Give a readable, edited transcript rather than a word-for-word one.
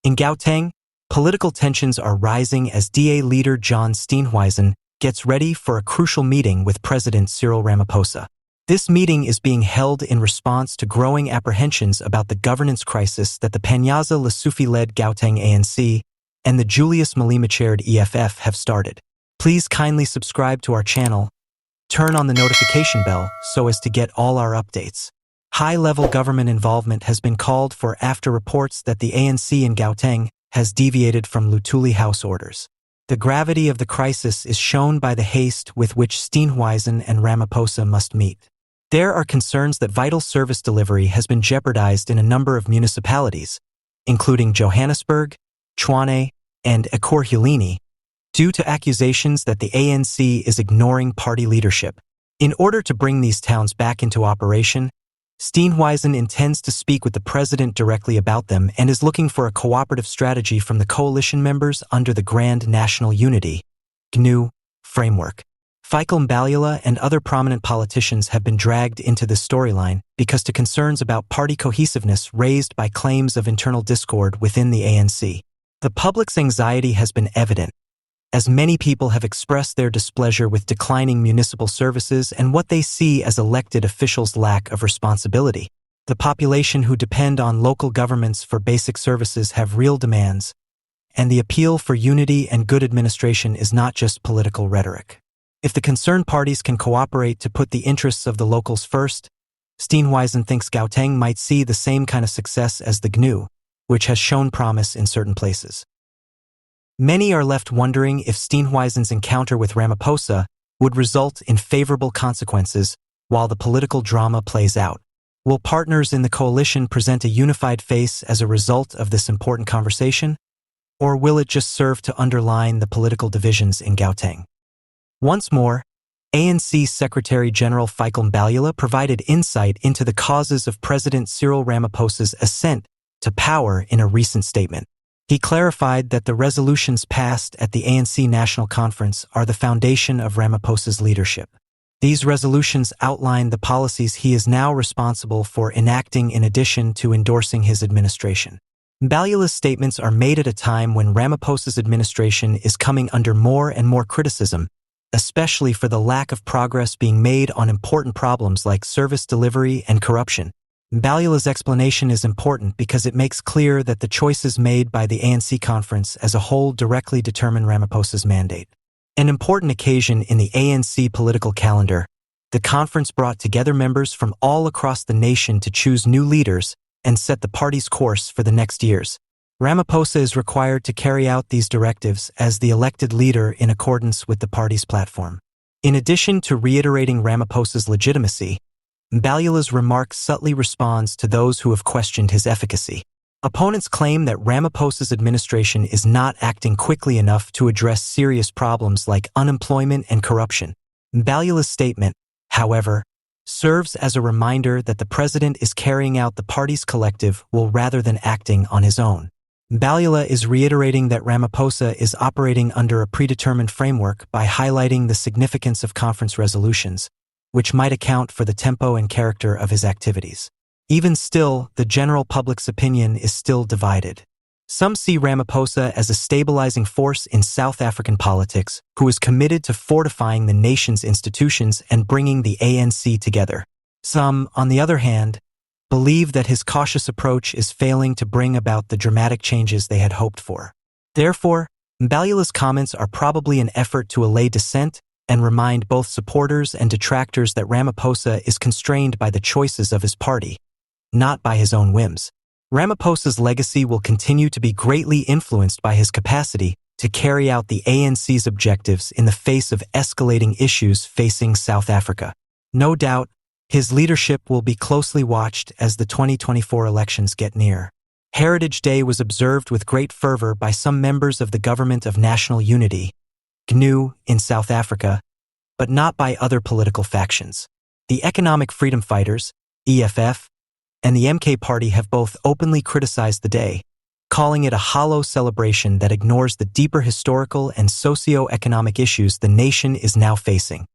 In Gauteng, political tensions are rising as DA leader John Steenhuisen gets ready for a crucial meeting with President Cyril Ramaphosa. This meeting is being held in response to growing apprehensions about the governance crisis that the Panyaza Lesufi-led Gauteng ANC and the Julius Malema-chaired EFF have started. Please kindly subscribe to our channel, turn on the notification bell so as to get all our updates. High-level government involvement has been called for after reports that the ANC in Gauteng has deviated from Luthuli House orders. The gravity of the crisis is shown by the haste with which Steenhuisen and Ramaphosa must meet. There are concerns that vital service delivery has been jeopardized in a number of municipalities, including Johannesburg, Tshwane, and Ekurhuleni, due to accusations that the ANC is ignoring party leadership. In order to bring these towns back into operation, Steenhuisen intends to speak with the president directly about them and is looking for a cooperative strategy from the coalition members under the Grand National Unity (GNU) framework. Fikile Mbalula and other prominent politicians have been dragged into this storyline because of concerns about party cohesiveness raised by claims of internal discord within the ANC. The public's anxiety has been evident, as many people have expressed their displeasure with declining municipal services and what they see as elected officials' lack of responsibility. The population who depend on local governments for basic services have real demands, and the appeal for unity and good administration is not just political rhetoric. If the concerned parties can cooperate to put the interests of the locals first, Steenhuisen thinks Gauteng might see the same kind of success as the GNU, which has shown promise in certain places. Many are left wondering if Steenhuisen's encounter with Ramaphosa would result in favorable consequences while the political drama plays out. Will partners in the coalition present a unified face as a result of this important conversation, or will it just serve to underline the political divisions in Gauteng? Once more, ANC Secretary-General Fikile Mbalula provided insight into the causes of President Cyril Ramaphosa's ascent to power in a recent statement. He clarified that the resolutions passed at the ANC National Conference are the foundation of Ramaphosa's leadership. These resolutions outline the policies he is now responsible for enacting in addition to endorsing his administration. Mbalula's statements are made at a time when Ramaphosa's administration is coming under more and more criticism, especially for the lack of progress being made on important problems like service delivery and corruption. Mbalula's explanation is important because it makes clear that the choices made by the ANC conference as a whole directly determine Ramaphosa's mandate. An important occasion in the ANC political calendar, the conference brought together members from all across the nation to choose new leaders and set the party's course for the next years. Ramaphosa is required to carry out these directives as the elected leader in accordance with the party's platform. In addition to reiterating Ramaphosa's legitimacy, Mbalula's remark subtly responds to those who have questioned his efficacy. Opponents claim that Ramaphosa's administration is not acting quickly enough to address serious problems like unemployment and corruption. Mbalula's statement, however, serves as a reminder that the president is carrying out the party's collective will rather than acting on his own. Mbalula is reiterating that Ramaphosa is operating under a predetermined framework by highlighting the significance of conference resolutions, which might account for the tempo and character of his activities. Even still, the general public's opinion is still divided. Some see Ramaphosa as a stabilizing force in South African politics who is committed to fortifying the nation's institutions and bringing the ANC together. Some, on the other hand, believe that his cautious approach is failing to bring about the dramatic changes they had hoped for. Therefore, Mbalula's comments are probably an effort to allay dissent and remind both supporters and detractors that Ramaphosa is constrained by the choices of his party, not by his own whims. Ramaphosa's legacy will continue to be greatly influenced by his capacity to carry out the ANC's objectives in the face of escalating issues facing South Africa. No doubt, his leadership will be closely watched as the 2024 elections get near. Heritage Day was observed with great fervor by some members of the Government of National Unity, GNU, in South Africa, but not by other political factions. The Economic Freedom Fighters, EFF, and the MK Party have both openly criticized the day, calling it a hollow celebration that ignores the deeper historical and socio-economic issues the nation is now facing.